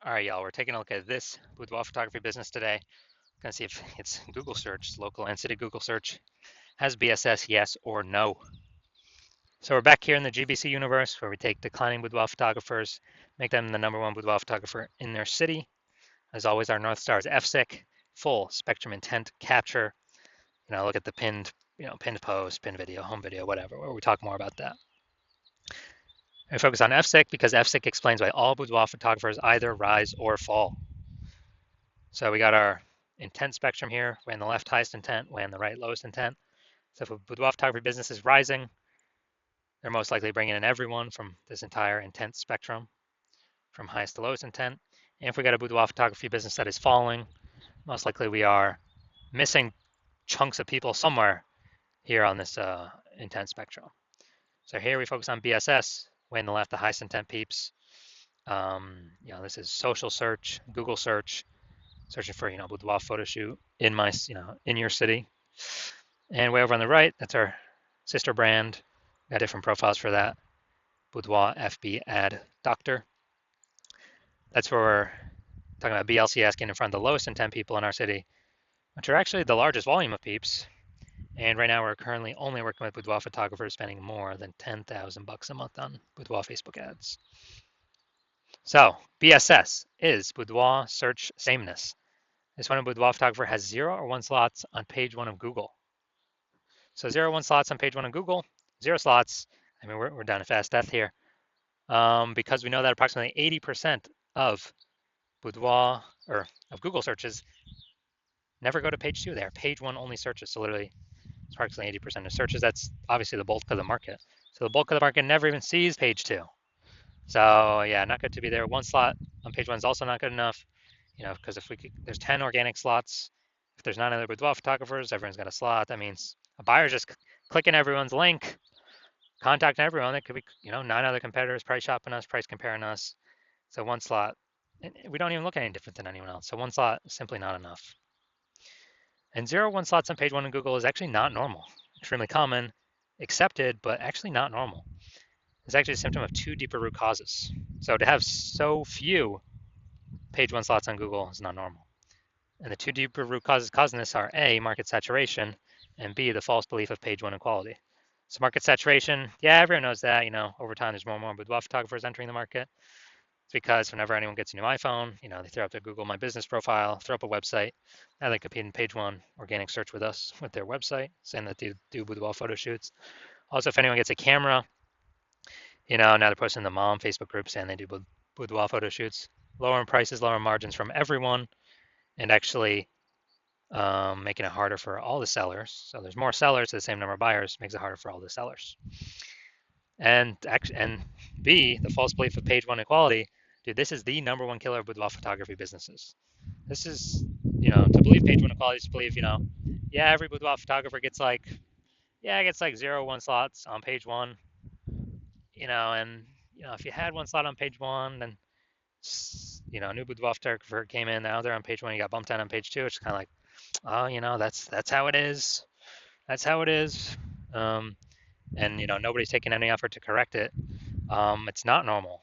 All right, y'all, we're taking a look at this boudoir photography business today. Gonna see if it's Google search, local and city Google search, has BSS, yes or no. So we're back here in the GBC universe where we take declining boudoir photographers, make them the #1 boudoir photographer in their city. As always, our North Star is FSIC, full spectrum intent capture. Look at the pinned post, pinned video, home video, whatever, where we talk more about that. We focus on FSIC because FSIC explains why all boudoir photographers either rise or fall. So we got our intent spectrum here, way on the left highest intent, way on the right lowest intent. So if a boudoir photography business is rising, they're most likely bringing in everyone from this entire intent spectrum, from highest to lowest intent. And if we got a boudoir photography business that is falling, most likely we are missing chunks of people somewhere here on this intent spectrum. So here we focus on BSS, way on the left, the highest intent peeps. This is social search, Google search, searching for boudoir photo shoot in my in your city. And way over on the right, that's our sister brand. Got different profiles for that. Boudoir FB Ad Doctor. That's where we're talking about BLCS getting in front of the lowest intent people in our city, which are actually the largest volume of peeps. And right now we're currently only working with boudoir photographers spending more than $10,000 a month on boudoir Facebook ads. So BSS is boudoir search sameness. This one, a boudoir photographer has 0 or 1 slots on page 1 of Google. So 0 or 1 slots on page 1 of Google, 0 slots. I mean, we're down to fast death here, because we know that approximately 80% of boudoir or of Google searches never go to page 2. They are page 1 only searches. So literally, it's approximately 80% of searches. That's obviously the bulk of the market. So the bulk of the market never even sees page 2. So yeah, not good to be there. 1 slot on page 1 is also not good enough. Because if there's 10 organic slots, if there's 9 other boudoir photographers, everyone's got a slot. That means a buyer's just clicking everyone's link, contacting everyone. That could be, 9 other competitors price shopping us, price comparing us. So 1 slot, we don't even look any different than anyone else. So 1 slot is simply not enough. And 0 1 slots on page 1 in Google is actually not normal. Extremely common, accepted, but actually not normal. It's actually a symptom of 2 deeper root causes. So to have so few page 1 slots on Google is not normal. And the 2 deeper root causes causing this are A, market saturation, and B, the false belief of page 1 equality. So market saturation, yeah, everyone knows that. Over time there's more and more boudoir photographers entering the market. It's because whenever anyone gets a new iPhone, they throw up their Google My Business profile, throw up a website. Now they compete in page 1 organic search with us with their website, saying that they do boudoir photo shoots. Also, if anyone gets a camera, now they're posting in the mom Facebook group saying they do boudoir photo shoots. Lowering prices, lower margins from everyone, and actually making it harder for all the sellers. So there's more sellers to the same number of buyers, makes it harder for all the sellers. And B, the false belief of page 1 equality. Dude, this is the #1 killer of boudoir photography businesses. This is, to believe page 1 equality is to believe, every boudoir photographer gets like 0 1 slots on page 1, and if you had 1 slot on page 1, then a new boudoir photographer came in, now they're on page 1, you got bumped down on page 2. It's kind of like, oh, that's how it is. That's how it is. And nobody's taking any effort to correct it. It's not normal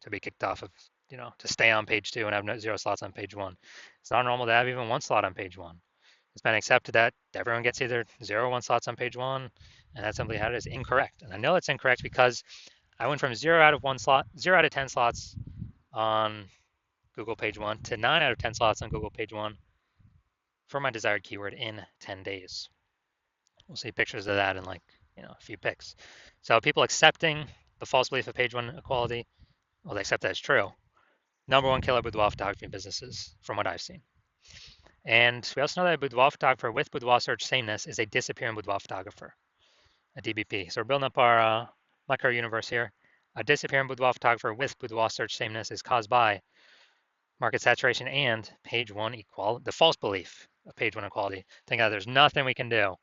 to be kicked off of, to stay on page 2 and have 0 slots on page 1. It's not normal to have even 1 slot on page 1. It's been accepted that everyone gets either 0 or 1 slots on page 1, and that's simply how it is. Incorrect. And I know it's incorrect because I went from 0 out of 1 slot, 0 out of 10 slots on Google page 1 to 9 out of 10 slots on Google page 1 for my desired keyword in 10 days. We'll see pictures of that in a few pics. So people accepting the false belief of page 1 equality, well, they accept that it's true. #1 killer boudoir photography businesses, from what I've seen. And we also know that a boudoir photographer with boudoir search sameness is a disappearing boudoir photographer, a DBP. So we're building up our micro universe here. A disappearing boudoir photographer with boudoir search sameness is caused by market saturation and page 1 equality, the false belief of page 1 equality. Think that there's nothing we can do.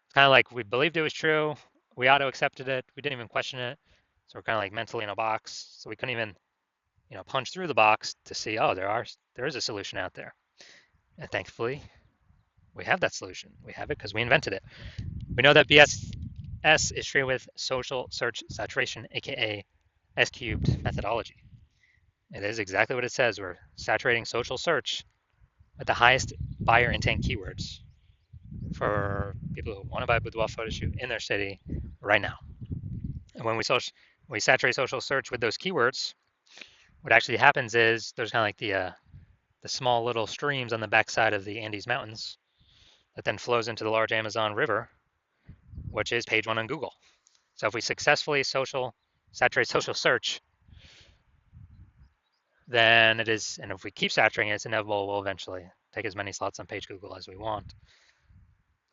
It's kind of like we believed it was true, we auto accepted it, we didn't even question it. So we're kind of like mentally in a box. So we couldn't even, punch through the box to see, oh, there is a solution out there. And thankfully, we have that solution. We have it because we invented it. We know that BSS is treated with social search saturation, aka S cubed methodology. It is exactly what it says. We're saturating social search with the highest buyer intent keywords for people who want to buy a boudoir photo shoot in their city right now. And when we saturate social search with those keywords, what actually happens is there's kind of like the small little streams on the backside of the Andes Mountains that then flows into the large Amazon River, which is page one on Google. So if we successfully saturate social search, then it is, and if we keep saturating it, it's inevitable we'll eventually take as many slots on page Google as we want,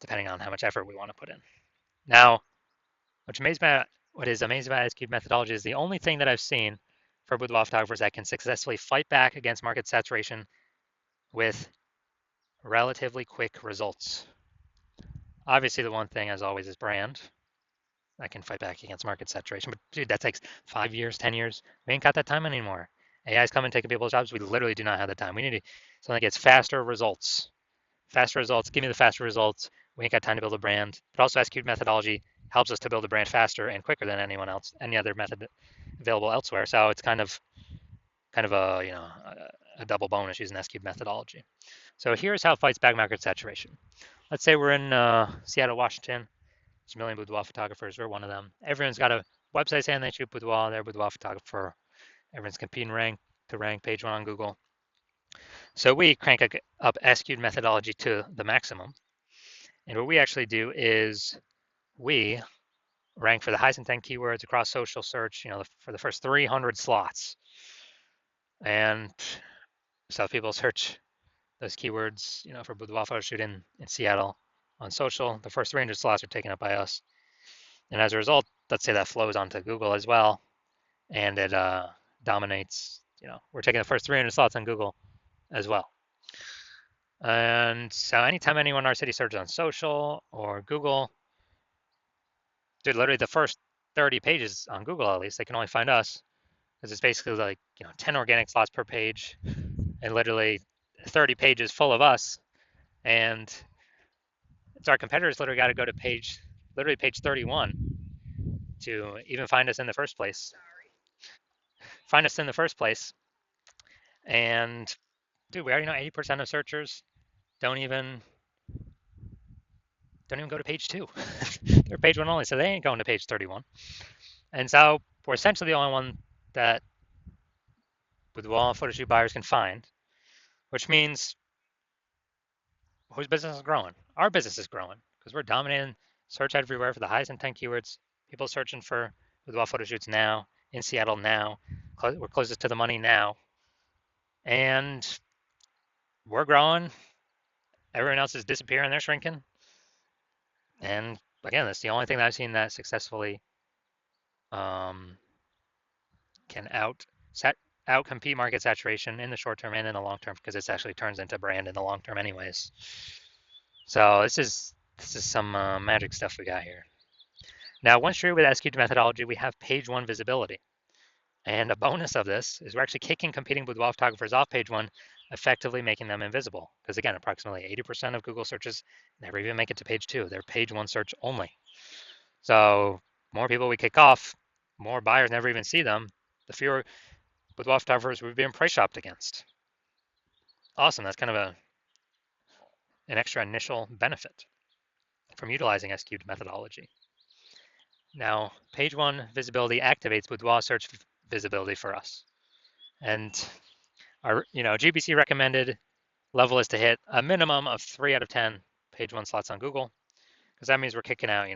depending on how much effort we want to put in. Now, what is amazing about SQ methodology is the only thing that I've seen for boudoir photographers that can successfully fight back against market saturation with relatively quick results. Obviously, the one thing, as always, is brand. I can fight back against market saturation, but dude, that takes 5 years, 10 years. We ain't got that time anymore. AI is coming, taking people's jobs. We literally do not have the time. We need something that gets faster results. Faster results. Give me the faster results. We ain't got time to build a brand. But also, SQ methodology helps us to build a brand faster and quicker than anyone else, any other method available elsewhere. So it's kind of a a double bonus using SQ methodology. So here's how it fights back market saturation. Let's say we're in Seattle, Washington. There's a million boudoir photographers. We're one of them. Everyone's got a website saying they shoot boudoir. They're a boudoir photographer. Everyone's competing to rank page one on Google. So we crank up SQ'd methodology to the maximum. And what we actually do is we rank for the highest intent keywords across social search, for the first 300 slots. And so if people search those keywords, for boudoir photo shoot in Seattle on social, the first 300 slots are taken up by us. And as a result, let's say that flows onto Google as well, and it dominates. We're taking the first 300 slots on Google as well. And so anytime anyone in our city searches on social or Google, dude, literally the first 30 pages on Google, at least, they can only find us because it's basically like 10 organic slots per page, and literally 30 pages full of us. And it's our competitors literally got to go to page 31 to even find us in the first place. And dude, we already know 80% of searchers don't even go to page two. They're page one only, so they ain't going to page 31. And so we're essentially the only one that boudoir photo shoot buyers can find, which means whose business is growing? Our business is growing because we're dominating search everywhere for the highest intent keywords. People searching for boudoir photo shoots now, in Seattle now. We're closest to the money now. And we're growing. Everyone else is disappearing. They're shrinking. And again, that's the only thing that I've seen that successfully can outcompete market saturation in the short term and in the long term, because this actually turns into brand in the long term anyways. So this is some magic stuff we got here. Now, once true with SQ methodology, we have page one visibility. And a bonus of this is we're actually kicking competing boudoir photographers off page one, effectively making them invisible. Because again, approximately 80% of Google searches never even make it to page two. They're page one search only. So more people we kick off, more buyers never even see them, the fewer boudoir photographers we've been price shopped against. Awesome. That's kind of an extra initial benefit from utilizing SQ'd methodology. Now, page one visibility activates boudoir search visibility for us. And our GBC recommended level is to hit a minimum of 3 out of 10 page one slots on Google, because that means we're kicking out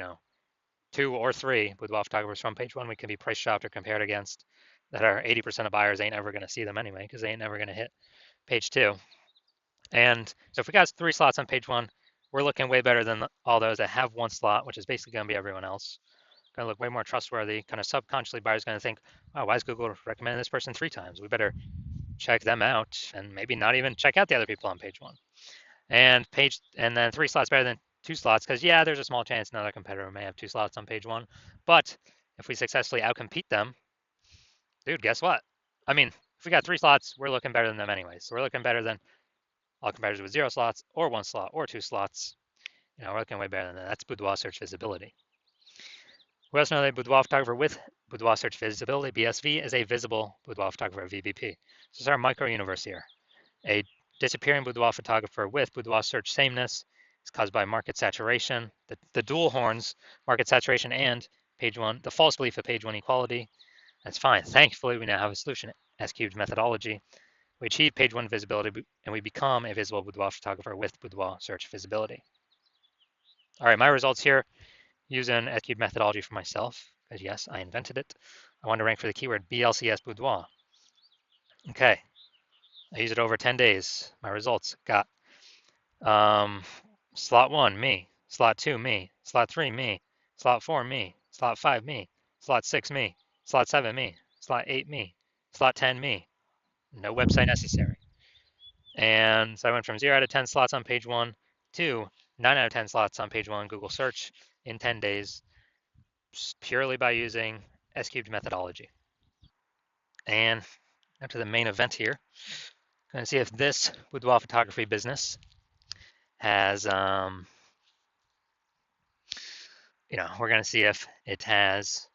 2 or 3 boudoir photographers from page one we can be price shopped or compared against, that are 80% of buyers ain't ever going to see them anyway, because they ain't never going to hit page two. And so if we got 3 slots on page one, we're looking way better than all those that have 1 slot, which is basically going to be everyone else. Going to look way more trustworthy. Kind of subconsciously, buyers going to think, oh, why is Google recommending this person 3 times? We better check them out, and maybe not even check out the other people on page one. And then 3 slots better than 2 slots, because yeah, there's a small chance another competitor may have 2 slots on page one. But if we successfully outcompete them, dude, guess what? I mean, if we got 3 slots, we're looking better than them anyway. So we're looking better than all competitors with 0 slots or 1 slot or 2 slots. We're looking way better than that. That's boudoir search visibility. We also know that boudoir photographer with boudoir search visibility, BSV, is a visible boudoir photographer, VBP. This is our micro universe here. A disappearing boudoir photographer with boudoir search sameness is caused by market saturation, the dual horns, market saturation and page one, the false belief of page one equality. That's fine. Thankfully, we now have a solution, S-cubed methodology. We achieve page one visibility and we become a visible boudoir photographer with boudoir search visibility. All right, my results here using S-cubed methodology for myself, because yes, I invented it. I want to rank for the keyword BLCS boudoir. Okay, I used it over 10 days. My results got slot 1, me. Slot 2, me. Slot 3, me. Slot 4, me. Slot 5, me. Slot 6, me. Slot 7, me. Slot 8, me. Slot 10, me. No website necessary. And so I went from 0 out of 10 slots on page 1 to 9 out of 10 slots on page 1 Google search in 10 days, purely by using S-cubed methodology. And up to the main event here. Going to see if this boudoir photography business has, we're going to see if it has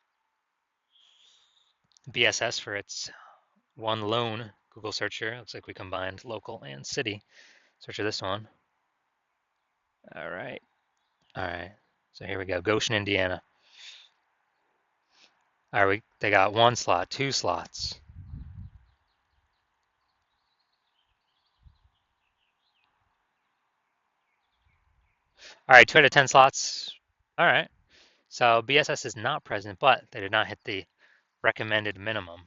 BSS for its one lone Google search here. Looks like we combined local and city. Search for this one. All right. All right. So here we go. Goshen, Indiana. All right. They got 1 slot, 2 slots. All right. 2 out of 10 slots. All right. So BSS is not present, but they did not hit the recommended minimum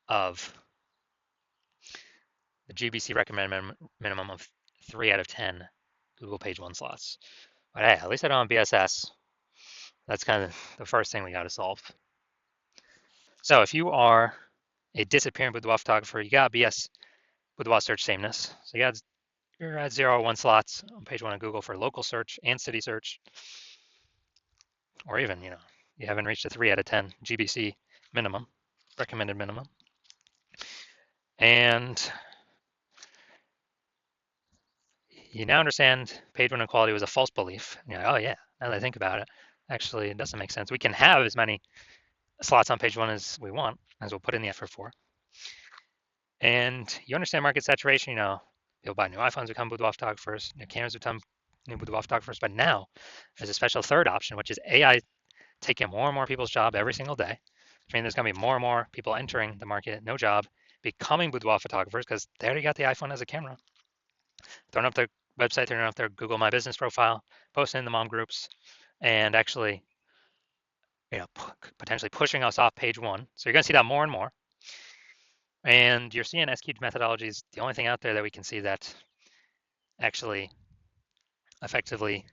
of the GBC recommended minimum of 3 out of 10 Google page 1 slots. But hey, at least I don't have BSS. That's kind of the first thing we got to solve. So if you are a disappearing boudoir photographer, you got BS boudoir search sameness. So you're at 0 or 1 slots on page 1 of Google for local search and city search. Or even, you haven't reached a 3 out of 10 GBC minimum, recommended minimum. And you now understand page 1 equality was a false belief. You're like, oh yeah, now that I think about it, actually it doesn't make sense. We can have as many slots on page 1 as we want, as we'll put in the effort for. And you understand market saturation, people buy new iPhones, become boudoir photographers, new cameras become new boudoir photographers. But now there's a special third option, which is AI taking more and more people's job every single day. Which means there's going to be more and more people entering the market, no job, becoming boudoir photographers because they already got the iPhone as a camera. Throwing up their website, throwing up their Google My Business profile, posting in the mom groups, and actually, potentially pushing us off page 1. So you're going to see that more and more. And your CNS-cubed methodology is the only thing out there that we can see that actually effectively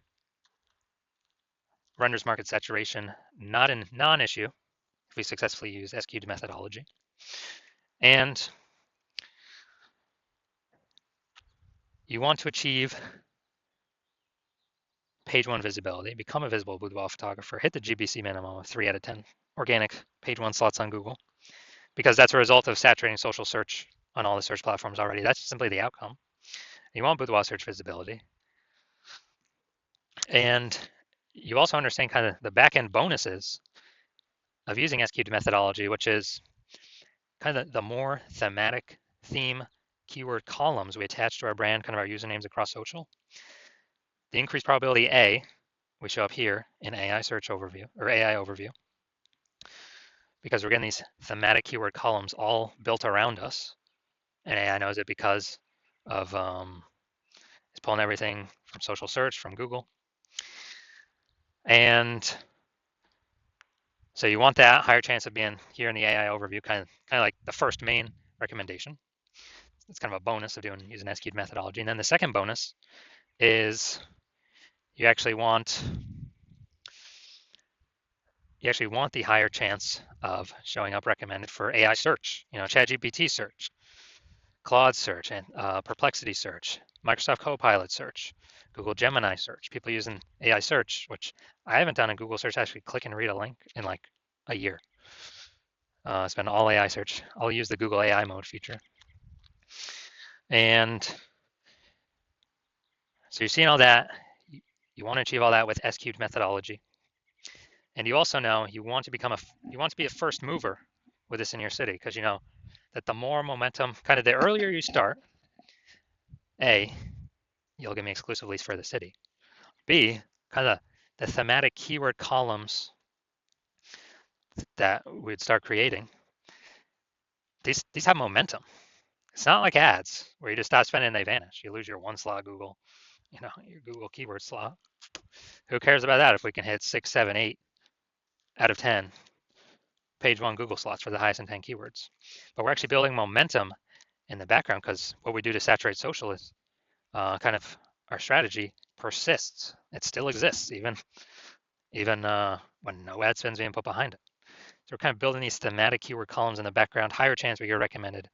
renders market saturation not a non-issue if we successfully use S-cubed methodology. And you want to achieve page 1 visibility, become a visible boudoir photographer, hit the GBC minimum of 3 out of 10 organic page 1 slots on Google, because that's a result of saturating social search on all the search platforms already. That's simply the outcome. You want boudoir search visibility. And you also understand kind of the back-end bonuses of using S-cubed methodology, which is kind of the more thematic theme keyword columns we attach to our brand, kind of our usernames across social. The increased probability A, we show up here in AI search overview or AI overview, because we're getting these thematic keyword columns all built around us. And AI knows it because of it's pulling everything from social search, from Google. And so you want that higher chance of being here in the AI overview, kind of like the first main recommendation. It's kind of a bonus of using S-cubed methodology. And then the second bonus is you actually want the higher chance of showing up recommended for AI search, ChatGPT search, Claude search, and Perplexity search, Microsoft Copilot search, Google Gemini search, people using AI search, which I haven't done in Google search, actually click and read a link in like a year. It's been all AI search. I'll use the Google AI mode feature. And so you're seeing all that. You want to achieve all that with S-cubed methodology. And you also know you want to be a first mover with this in your city, because you know that the more momentum, kind of the earlier you start, A, you'll give me exclusive leads for the city. B, kind of the thematic keyword columns that we'd start creating, these have momentum. It's not like ads where you just stop spending and they vanish. You lose your one slot Google, your Google keyword slot. Who cares about that if we can hit 6, 7, 8 out of 10 page one Google slots for the highest intent keywords? But we're actually building momentum in the background, because what we do to saturate social is kind of our strategy persists. It still exists even when no ad spend's being put behind it. So we're kind of building these thematic keyword columns in the background, higher chance we get recommended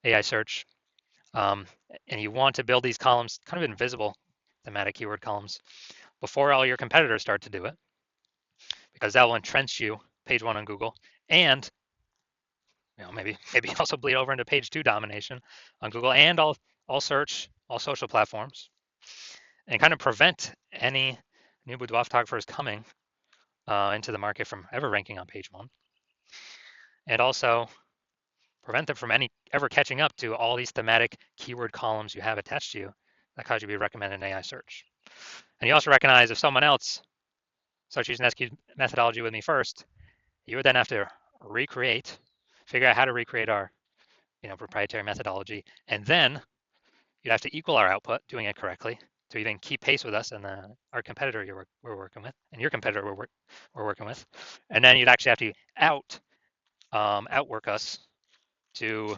AI search. And you want to build these columns, kind of invisible thematic keyword columns, before all your competitors start to do it, because that will entrench you page one on Google, and maybe also bleed over into page two domination on Google and all search, all social platforms, and kind of prevent any new boudoir photographers coming into the market from ever ranking on page one, and also prevent them from ever catching up to all these thematic keyword columns you have attached to you that cause you to be recommended in AI search. And you also recognize if someone else starts using SQ methodology with me first, you would then have to figure out how to recreate our proprietary methodology, and then you'd have to equal our output doing it correctly to even keep pace with us and our competitor we're working with, and your competitor we're working with, and then you'd actually have to outwork us to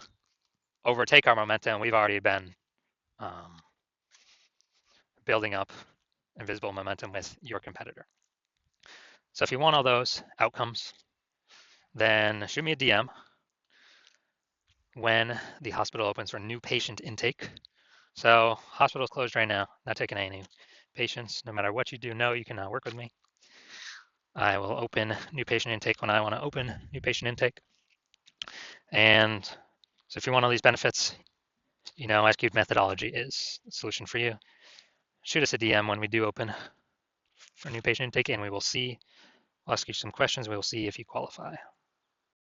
overtake our momentum. We've already been building up invisible momentum with your competitor. So if you want all those outcomes, then shoot me a DM when the hospital opens for new patient intake. So hospital's closed right now, not taking any patients. No matter what you do, you can work with me. I will open new patient intake when I want to open new patient intake. And so if you want all these benefits, SQ methodology is the solution for you. Shoot us a DM when we do open for new patient intake, and we will see. I'll ask you some questions. We will see if you qualify.